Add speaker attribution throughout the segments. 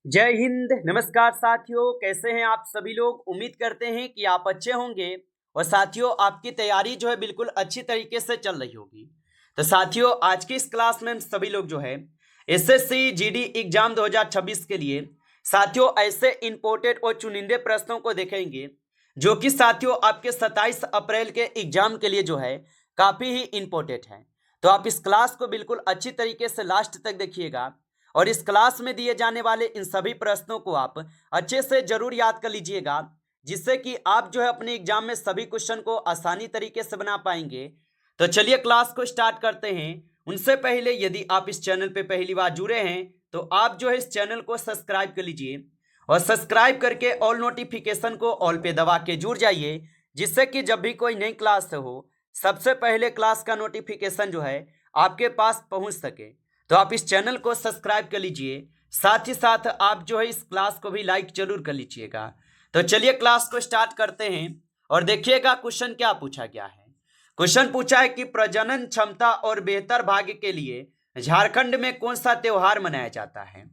Speaker 1: जय हिंद। नमस्कार साथियों, कैसे हैं आप सभी लोग। उम्मीद करते हैं कि आप अच्छे होंगे और साथियों आपकी तैयारी जो है बिल्कुल अच्छी तरीके से चल रही होगी। तो साथियों आज की इस क्लास में हम सभी लोग जो है एसएससी जीडी एग्जाम 2026 के लिए साथियों ऐसे इंपोर्टेड और चुनिंदे प्रश्नों को देखेंगे जो कि साथियों आपके 27 अप्रैल के एग्जाम के लिए जो है काफ़ी ही इंपॉर्टेंट है। तो आप इस क्लास को बिल्कुल अच्छी तरीके से लास्ट तक देखिएगा और इस क्लास में दिए जाने वाले इन सभी प्रश्नों को आप अच्छे से जरूर याद कर लीजिएगा, जिससे कि आप जो है अपने एग्जाम में सभी क्वेश्चन को आसानी तरीके से बना पाएंगे। तो चलिए क्लास को स्टार्ट करते हैं। उनसे पहले यदि आप इस चैनल पे पहली बार जुड़े हैं तो आप जो है इस चैनल को सब्सक्राइब कर लीजिए और सब्सक्राइब करके ऑल नोटिफिकेशन को ऑल पे दबा के जुड़ जाइए, जिससे कि जब भी कोई नई क्लास हो सबसे पहले क्लास का नोटिफिकेशन जो है आपके पास पहुंच सके। तो आप इस चैनल को सब्सक्राइब कर लीजिए, साथ ही साथ आप जो है इस क्लास को भी लाइक जरूर कर लीजिएगा। तो चलिए क्लास को स्टार्ट करते हैं और देखिएगा क्वेश्चन क्या पूछा गया है। क्वेश्चन पूछा है कि प्रजनन क्षमता और बेहतर भाग्य के लिए झारखंड में कौन सा त्योहार मनाया जाता है।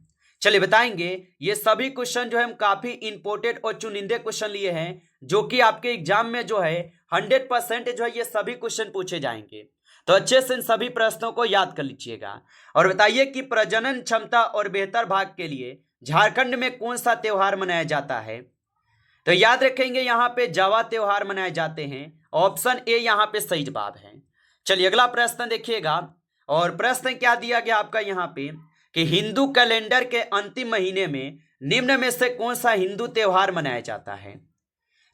Speaker 1: चलिए बताएंगे। ये सभी क्वेश्चन जो है हम काफी इंपोर्टेंट और चुनिंदे क्वेश्चन लिए हैं जो कि आपके एग्जाम में जो है 100% जो है ये सभी क्वेश्चन पूछे जाएंगे। तो अच्छे से इन सभी प्रश्नों को याद कर लीजिएगा और बताइए कि प्रजनन क्षमता और बेहतर भाग्य के लिए झारखंड में कौन सा त्योहार मनाया जाता है। तो याद रखेंगे यहाँ पे जावा त्योहार मनाए जाते हैं। ऑप्शन ए यहाँ पे सही जवाब है। चलिए अगला प्रश्न देखिएगा और प्रश्न क्या दिया गया आपका यहाँ पे कि हिंदू कैलेंडर के अंतिम महीने में निम्न में से कौन सा हिंदू त्योहार मनाया जाता है।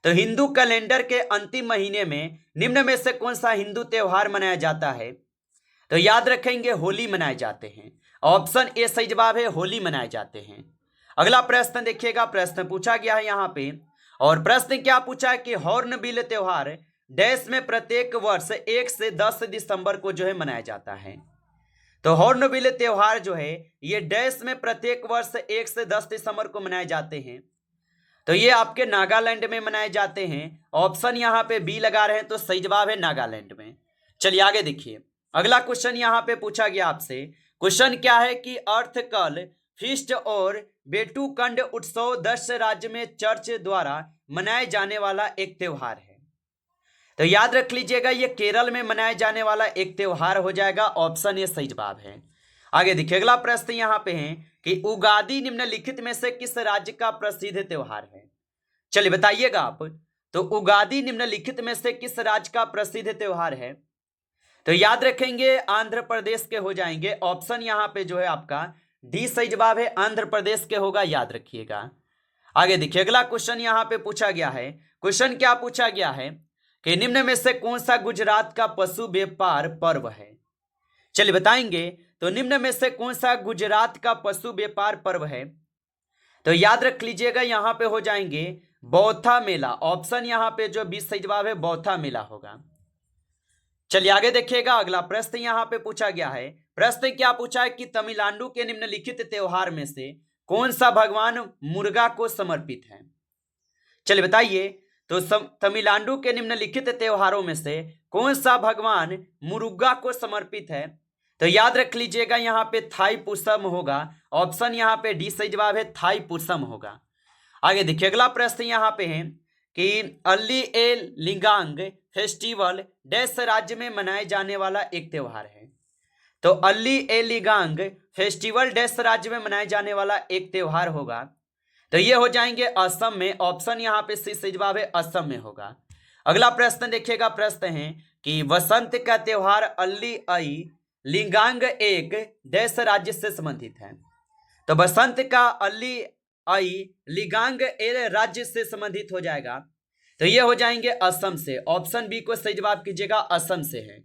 Speaker 1: तो हिंदू कैलेंडर के अंतिम महीने में निम्न में से कौन सा हिंदू त्योहार मनाया जाता है। तो याद रखेंगे होली मनाए जाते हैं। ऑप्शन ए सही जवाब है, होली मनाए जाते हैं। अगला प्रश्न देखिएगा। प्रश्न पूछा गया है यहाँ पे और प्रश्न क्या पूछा है कि हॉर्नबिल त्योहार डैश में प्रत्येक वर्ष 1 से 10 दिसंबर को जो है मनाया जाता है। तो हॉर्नबिल त्योहार जो है ये डैश में प्रत्येक वर्ष 1 से 10 दिसंबर को मनाए जाते हैं। तो ये आपके नागालैंड में मनाए जाते हैं। ऑप्शन यहाँ पे बी लगा रहे हैं तो सही जवाब है नागालैंड में। चलिए आगे देखिए। अगला क्वेश्चन यहाँ पे पूछा गया आपसे। क्वेश्चन क्या है कि अर्थकल फीस्ट और बेटुकंड उत्सव 10 राज्य में चर्च द्वारा मनाए जाने वाला एक त्योहार है। तो याद रख लीजिएगा ये केरल में मनाए जाने वाला एक त्योहार हो जाएगा। ऑप्शन ये सही जवाब है। आगे देखिए अगला प्रश्न यहाँ पे है कि उगादि निम्नलिखित में से किस राज्य का प्रसिद्ध त्योहार है। चलिए बताइएगा आप। तो उगादि निम्नलिखित में से किस राज्य का प्रसिद्ध त्योहार है। तो याद रखेंगे आंध्र प्रदेश के हो जाएंगे। ऑप्शन यहाँ पे जो है आपका डी सही जवाब है, आंध्र प्रदेश के होगा, याद रखिएगा। आगे देखिए अगला क्वेश्चन यहाँ पे पूछा गया है। क्वेश्चन क्या पूछा गया है कि निम्न में से कौन सा गुजरात का पशु व्यापार पर्व है। चलिए बताएंगे। तो निम्न में से कौन सा गुजरात का पशु व्यापार पर्व है। तो याद रख लीजिएगा यहाँ पे हो जाएंगे बौथा मेला। ऑप्शन यहाँ पे जो 20 सही जवाब है बौथा मेला होगा। चलिए आगे देखिएगा। अगला प्रश्न यहाँ पे पूछा गया है। प्रश्न क्या पूछा है कि तमिलनाडु के निम्नलिखित त्योहार में से कौन सा भगवान मुर्गा को समर्पित है। चलिए बताइए। तो तमिलनाडु के निम्नलिखित त्योहारों में से कौन सा भगवान मुर्गा को समर्पित है। तो याद रख लीजिएगा यहाँ पे थाई पुसम होगा। ऑप्शन यहाँ पे डी सही जवाब है, थाई पुसम होगा। आगे देखिए अगला प्रश्न यहाँ पे है कि अल्ली ए लिंगांग फेस्टिवल डैश राज्य में मनाए जाने वाला एक त्योहार है। तो अल्ली ए लिगांग फेस्टिवल डैश राज्य में मनाए जाने वाला एक त्योहार होगा। तो ये हो जाएंगे असम में। ऑप्शन यहाँ पे सी सही जवाब है, असम में होगा। अगला प्रश्न देखिएगा। प्रश्न है कि वसंत का त्योहार अल्ली आई लिंगांग एक डैश राज्य से संबंधित है। तो बसंत का अल्ली आई लिगांग ए राज्य से संबंधित हो जाएगा। तो ये हो जाएंगे असम से। ऑप्शन बी को सही जवाब कीजिएगा, असम से है।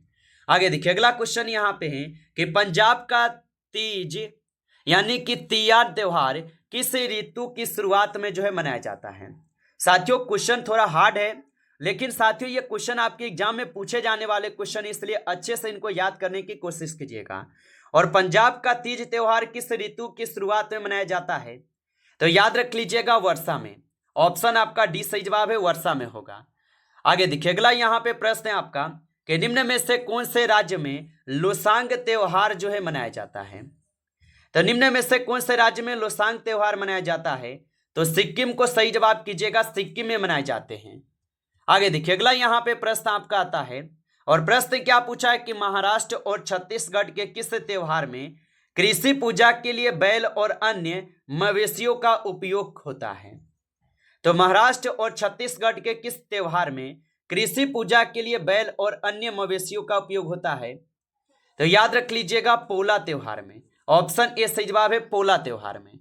Speaker 1: आगे देखिए अगला क्वेश्चन यहाँ पे है कि पंजाब का तीज यानी कि तियार त्योहार किस ऋतु की शुरुआत में जो है मनाया जाता है। साथियों क्वेश्चन थोड़ा हार्ड है, लेकिन साथियों ये क्वेश्चन आपके एग्जाम में पूछे जाने वाले क्वेश्चन, इसलिए अच्छे से इनको याद करने की कोशिश कीजिएगा। और पंजाब का तीज त्योहार किस ऋतु की शुरुआत में मनाया जाता है। तो याद रख लीजिएगा वर्षा में। ऑप्शन आपका डी सही जवाब है, वर्षा में होगा। आगे देखिए अगला यहाँ पे प्रश्न है आपका कि निम्न में से कौन से राज्य में लोसांग त्योहार जो है मनाया जाता है। तो निम्न में से कौन से राज्य में लोसांग त्योहार मनाया जाता है? तो सिक्किम को सही जवाब कीजिएगा, सिक्किम में मनाए जाते हैं। आगे देखिए, अगला यहाँ पे प्रश्न आपका आता है, और प्रश्न क्या पूछा है कि महाराष्ट्र और छत्तीसगढ़ के किस त्योहार में कृषि पूजा के लिए बैल और अन्य मवेशियों का उपयोग होता है? तो महाराष्ट्र और छत्तीसगढ़ के किस त्योहार में कृषि पूजा के लिए बैल और अन्य मवेशियों का उपयोग होता है? तो याद रख लीजिएगा, पोला त्योहार में। ऑप्शन ए सही जवाब है, पोला त्योहार में।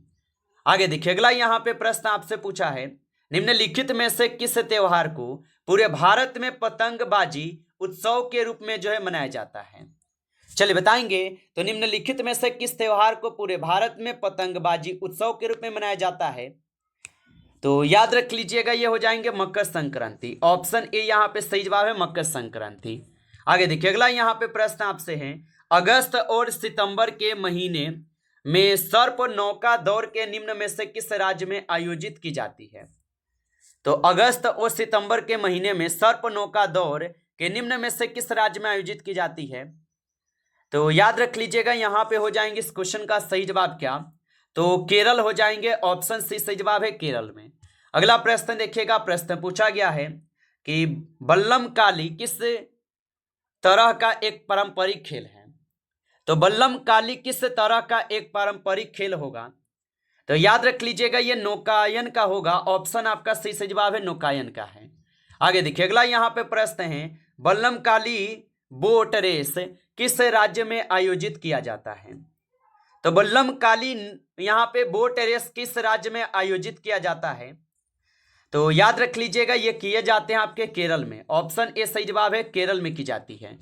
Speaker 1: आगे देखिए, अगला यहाँ पे प्रश्न आपसे पूछा है, निम्नलिखित में से किस त्योहार को पूरे भारत में पतंगबाजी उत्सव के रूप में जो है मनाया जाता है? चलिए बताएंगे। तो निम्नलिखित में से किस त्योहार को पूरे भारत में पतंगबाजी उत्सव के रूप में मनाया जाता है? तो याद रख लीजिएगा, ये हो जाएंगे मकर संक्रांति। ऑप्शन ए यहाँ पे सही जवाब है, मकर संक्रांति। आगे देखिए, अगला यहाँ पे प्रश्न आपसे है, अगस्त और सितंबर के महीने में सर्प नौका दौड़ के निम्न में से किस राज्य में आयोजित की जाती है? तो अगस्त और सितंबर के महीने में सर्प नौका दौड़ के निम्न में से किस राज्य में आयोजित की जाती है? तो याद रख लीजिएगा, यहाँ पे हो जाएंगे इस क्वेश्चन का सही जवाब क्या? तो केरल हो जाएंगे। ऑप्शन सी सही जवाब है, केरल में। अगला प्रश्न देखिएगा, प्रश्न पूछा गया है कि बल्लम काली किस तरह का एक पारंपरिक खेल है? तो बल्लम काली किस तरह का एक पारंपरिक खेल होगा? तो याद रख लीजिएगा, ये नौकायन का होगा। ऑप्शन आपका सही जवाब है, नौकायन का है। आगे देखिए, अगला यहाँ पे प्रश्न है, बल्लम काली बोट रेस किस राज्य में आयोजित किया जाता है? तो बल्लम काली यहाँ पे बोट रेस किस राज्य में आयोजित किया जाता है? तो याद रख लीजिएगा, ये किए जाते हैं आपके केरल में। ऑप्शन ए सही जवाब है, केरल में की जाती है।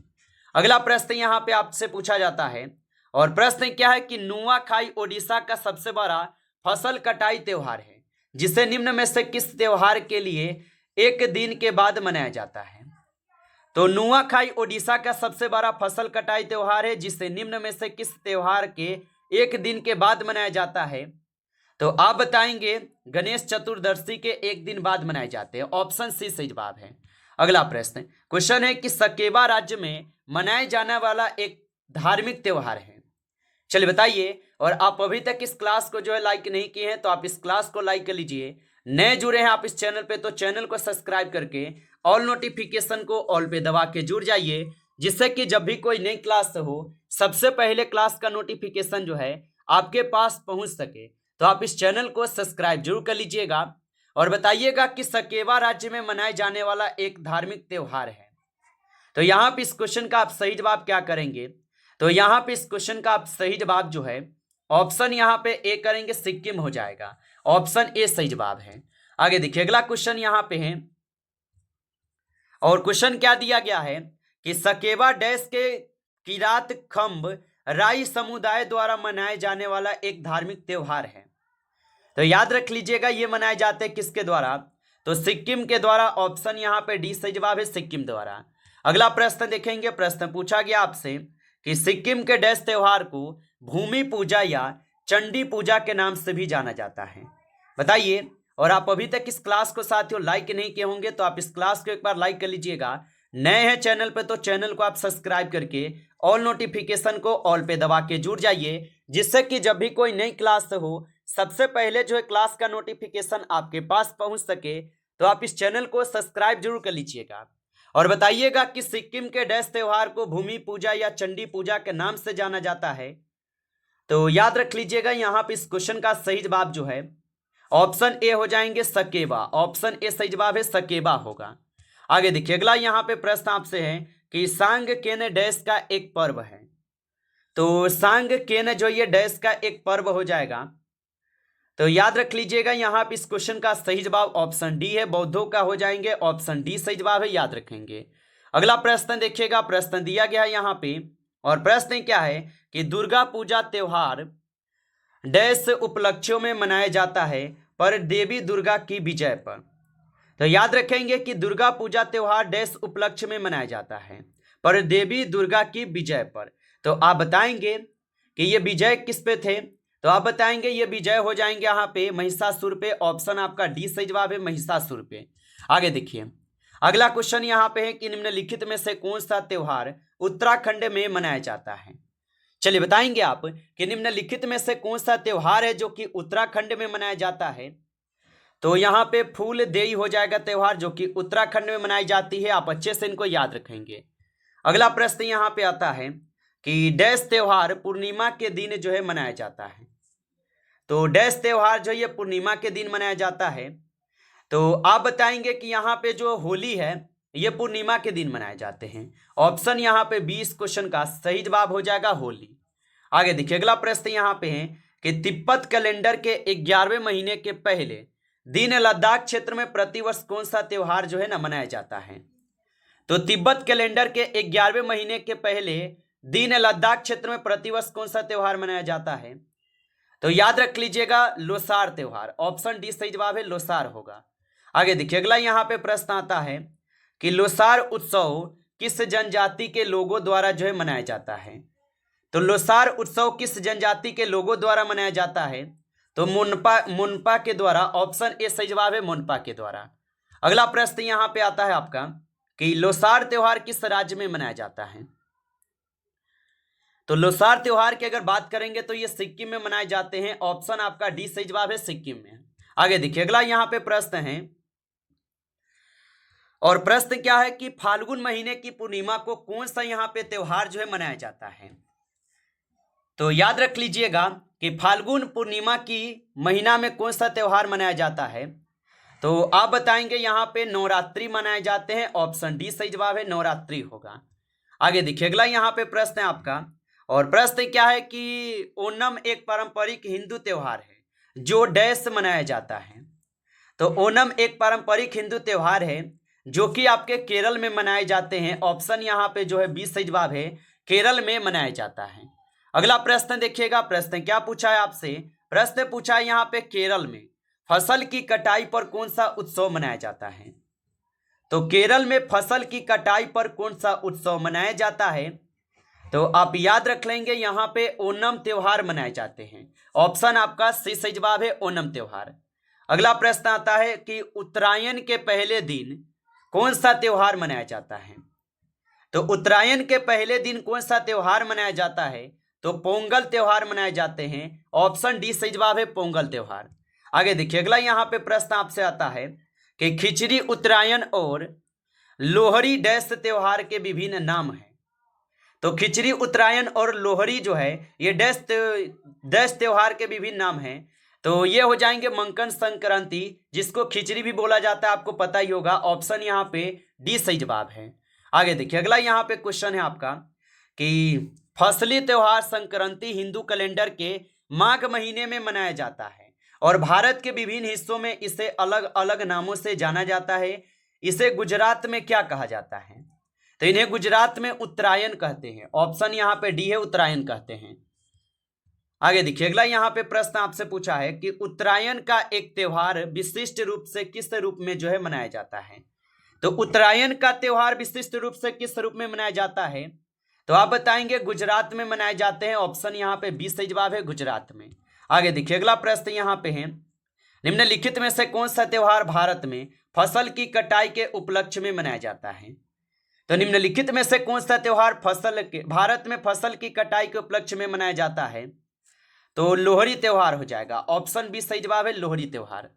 Speaker 1: अगला प्रश्न यहाँ पे आपसे पूछा जाता है, और प्रश्न क्या है कि नुआखाई ओडिशा का सबसे बड़ा फसल कटाई त्योहार है, जिसे निम्न में से किस त्योहार के लिए एक दिन के बाद मनाया जाता है? तो नुआखाई ओडिशा का सबसे बड़ा फसल कटाई त्योहार है, जिसे निम्न में से किस त्योहार के एक दिन के बाद मनाया जाता है? तो आप बताएंगे, गणेश चतुर्दशी के एक दिन बाद मनाए जाते हैं। ऑप्शन सी सही जवाब है। अगला प्रश्न क्वेश्चन है कि सकेवा राज्य में मनाए जाने वाला एक धार्मिक त्योहार है। चलिए बताइए। और आप अभी तक इस क्लास को जो है लाइक नहीं किए हैं, तो आप इस क्लास को लाइक कर लीजिए। नए जुड़े हैं आप इस चैनल पे, तो चैनल को सब्सक्राइब करके ऑल नोटिफिकेशन को ऑल पे दबा के जुड़ जाइए, जिससे कि जब भी कोई नई क्लास हो, सबसे पहले क्लास का नोटिफिकेशन जो है आपके पास पहुंच सके। तो आप इस चैनल को सब्सक्राइब जरूर कर लीजिएगा और बताइएगा कि सकेवा राज्य में मनाए जाने वाला एक धार्मिक त्योहार है। तो यहाँ पे इस क्वेश्चन का आप सही जवाब क्या करेंगे? तो यहाँ पे इस क्वेश्चन का आप सही जवाब जो है ऑप्शन यहाँ पे ए करेंगे, सिक्किम हो जाएगा। ऑप्शन ए सही जवाब है। आगे देखिए, अगला क्वेश्चन यहाँ पे है, और क्वेश्चन क्या दिया गया है कि सकेवा डैश के किरात खंब राई समुदाय द्वारा मनाए जाने वाला एक धार्मिक त्योहार है। तो याद रख लीजिएगा, ये मनाए जाते हैं किसके द्वारा? तो सिक्किम के द्वारा। ऑप्शन यहाँ पे डी सही जवाब है, सिक्किम द्वारा। अगला प्रश्न देखेंगे, प्रश्न पूछा गया आपसे कि सिक्किम के डैश त्योहार को भूमि पूजा या चंडी पूजा के नाम से भी जाना जाता है, बताइए। और आप अभी तक इस क्लास को साथियों लाइक नहीं किए होंगे, तो आप इस क्लास को एक बार लाइक कर लीजिएगा। नए हैं चैनल पे, तो चैनल को आप सब्सक्राइब करके ऑल नोटिफिकेशन को ऑल पे दबा के जुड़ जाइए, जिससे कि जब भी कोई नई क्लास हो, सबसे पहले जो है क्लास का नोटिफिकेशन आपके पास पहुंच सके। तो आप इस चैनल को सब्सक्राइब जरूर कर लीजिएगा और बताइएगा कि सिक्किम के डैश त्योहार को भूमि पूजा या चंडी पूजा के नाम से जाना जाता है। तो याद रख लीजिएगा, यहाँ पे इस क्वेश्चन का सही जवाब जो है ऑप्शन ए हो जाएंगे, सकेवा। ऑप्शन ए सही जवाब है, सकेवा होगा। आगे देखिए, अगला यहाँ पे प्रश्न आपसे है कि सांग केन डैश का एक पर्व है। तो सांग केन जो ये डैश का एक पर्व हो जाएगा। तो याद रख लीजिएगा, यहाँ पे इस क्वेश्चन का सही जवाब ऑप्शन डी है, बौद्धों का हो जाएंगे। ऑप्शन डी सही जवाब है, याद रखेंगे। अगला प्रश्न देखिएगा, प्रश्न दिया गया है यहाँ पे, और प्रश्न क्या है कि दुर्गा पूजा त्योहार डैश उपलक्ष्यों में मनाया जाता है पर देवी दुर्गा की विजय पर। तो याद रखेंगे कि दुर्गा पूजा त्योहार डैश उपलक्ष्य में मनाया जाता है पर देवी दुर्गा की विजय पर। तो आप बताएंगे कि ये विजय किस पे थे? तो आप बताएंगे ये विजय हो जाएंगे यहाँ पे महिषासुर पे। ऑप्शन आपका डी सही जवाब है, महिषासुर पे। आगे देखिए, अगला क्वेश्चन यहाँ पे है कि निम्नलिखित में से कौन सा त्योहार उत्तराखंड में मनाया जाता है। चलिए बताएंगे आप कि निम्नलिखित में से कौन सा त्योहार है जो कि उत्तराखंड में मनाया जाता है। तो यहाँ पे फूल देई हो जाएगा त्योहार, जो कि उत्तराखंड में मनाई जाती है। आप अच्छे से इनको याद रखेंगे। अगला प्रश्न यहाँ पे आता है कि डैश त्योहार पूर्णिमा के दिन जो है मनाया जाता है। तो डैश त्योहार जो ये पूर्णिमा के दिन मनाया जाता है। तो आप बताएंगे कि यहाँ पे जो होली है ये पूर्णिमा के दिन मनाए जाते हैं। ऑप्शन यहाँ पे 20 क्वेश्चन का सही जवाब हो जाएगा होली। आगे देखिए अगला प्रश्न यहाँ पे है कि तिब्बत कैलेंडर के 11वें महीने के पहले दिन लद्दाख क्षेत्र में प्रतिवर्ष कौन सा त्योहार जो है ना मनाया जाता है। तो तिब्बत कैलेंडर के 11वें महीने के पहले दिन लद्दाख क्षेत्र में प्रतिवर्ष कौन सा त्योहार मनाया जाता है। तो याद रख लीजिएगा लोसार त्योहार। ऑप्शन डी सही जवाब है, लोसार होगा। आगे देखिए अगला यहाँ पे प्रश्न आता है कि लोसार उत्सव किस जनजाति के लोगों द्वारा जो है मनाया जाता है। तो लोसार उत्सव किस जनजाति के लोगों द्वारा मनाया जाता है। तो मुनपा के द्वारा। ऑप्शन ए सही जवाब है, मुनपा के द्वारा। अगला प्रश्न यहाँ पे आता है आपका कि लोसार त्योहार किस राज्य में मनाया जाता है। तो लोसार त्योहार की अगर बात करेंगे तो ये सिक्किम में मनाए जाते हैं। ऑप्शन आपका डी सही जवाब है, सिक्किम में। आगे देखिए अगला यहाँ पे प्रश्न है, और प्रश्न क्या है कि फाल्गुन महीने की पूर्णिमा को कौन सा यहाँ पे त्योहार जो है मनाया जाता है। तो याद रख लीजिएगा कि फाल्गुन पूर्णिमा की महीना में कौन सा त्योहार मनाया जाता है। तो आप बताएंगे यहाँ पे नवरात्रि मनाए जाते हैं। ऑप्शन डी सही जवाब है, नवरात्रि होगा। आगे देखिए अगला यहाँ पे प्रश्न है आपका, और प्रश्न क्या है कि ओणम एक पारंपरिक हिंदू त्योहार है जो डैश मनाया जाता है। तो ओणम एक पारंपरिक हिंदू त्योहार है जो कि आपके केरल में मनाए जाते हैं। ऑप्शन यहाँ पे जो है 20 सही जवाब है, केरल में मनाया जाता है। अगला प्रश्न देखिएगा, प्रश्न क्या पूछा है आपसे। प्रश्न पूछा है यहाँ पे केरल में फसल की कटाई पर कौन सा उत्सव मनाया जाता है। तो केरल में फसल की कटाई पर कौन सा उत्सव मनाया जाता है। तो आप याद रख लेंगे यहाँ पे ओणम त्योहार मनाए जाते हैं। ऑप्शन आपका सी सही जवाब है, ओणम त्योहार। अगला प्रश्न आता है कि उत्तरायण के पहले दिन कौन सा त्योहार मनाया जाता है। तो उत्तरायण के पहले दिन कौन सा त्योहार मनाया जाता है। तो पोंगल त्योहार मनाए जाते हैं। ऑप्शन डी सही जवाब है, पोंगल त्योहार। आगे देखिए अगला यहाँ पे प्रश्न आपसे आता है कि खिचड़ी उत्तरायण और लोहड़ी डैश त्योहार के विभिन्न नाम हैं। तो खिचड़ी उत्तरायण और लोहड़ी जो है ये डैश त्योहार के विभिन्न नाम हैं। तो ये हो जाएंगे मकर संक्रांति, जिसको खिचड़ी भी बोला जाता है, आपको पता ही होगा। ऑप्शन यहाँ पे डी सही जवाब है। आगे देखिए अगला यहाँ पे क्वेश्चन है आपका कि फसली त्योहार संक्रांति हिंदू कैलेंडर के माघ महीने में मनाया जाता है और भारत के विभिन्न हिस्सों में इसे अलग अलग नामों से जाना जाता है। इसे गुजरात में क्या कहा जाता है। तो इन्हें गुजरात में उत्तरायण कहते हैं। ऑप्शन यहाँ पे डी है, उत्तरायण कहते हैं। आगे देखिए अगला यहाँ पे प्रश्न आपसे पूछा है कि उत्तरायण का एक त्योहार विशिष्ट रूप से किस रूप में जो है मनाया जाता है। तो उत्तरायण का त्योहार विशिष्ट रूप से किस रूप में मनाया जाता है। तो आप बताएंगे गुजरात में मनाए जाते हैं। ऑप्शन यहाँ पे 20 सही जवाब है, गुजरात में। आगे देखिए अगला प्रश्न यहाँ पे है, निम्नलिखित में से कौन सा त्योहार भारत में फसल की कटाई के उपलक्ष्य में मनाया जाता है। तो निम्नलिखित में से कौन सा त्योहार भारत में फसल की कटाई के उपलक्ष्य में मनाया जाता है। तो लोहड़ी त्योहार हो जाएगा। ऑप्शन बी सही जवाब है, लोहड़ी त्योहार।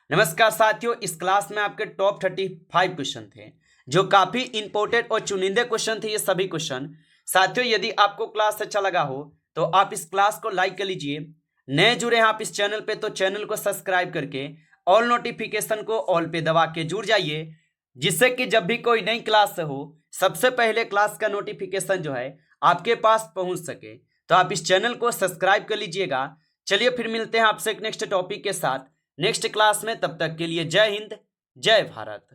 Speaker 1: नमस्कार साथियों, इस क्लास में आपके टॉप 35 क्वेश्चन थे जो काफी इंपॉर्टेंट और चुनिंदे क्वेश्चन थे। ये सभी क्वेश्चन साथियों, यदि आपको क्लास अच्छा लगा हो तो आप इस क्लास को लाइक कर लीजिए। नए जुड़े हैं आप इस चैनल पे तो चैनल को सब्सक्राइब करके ऑल नोटिफिकेशन को ऑल पे दबा के जुड़ जाइए, जिससे कि जब भी कोई नई क्लास हो सबसे पहले क्लास का नोटिफिकेशन जो है आपके पास पहुंच सके। तो आप इस चैनल को सब्सक्राइब कर लीजिएगा। चलिए फिर मिलते हैं आपसे एक नेक्स्ट टॉपिक के साथ नेक्स्ट क्लास में। तब तक के लिए जय हिंद, जय भारत।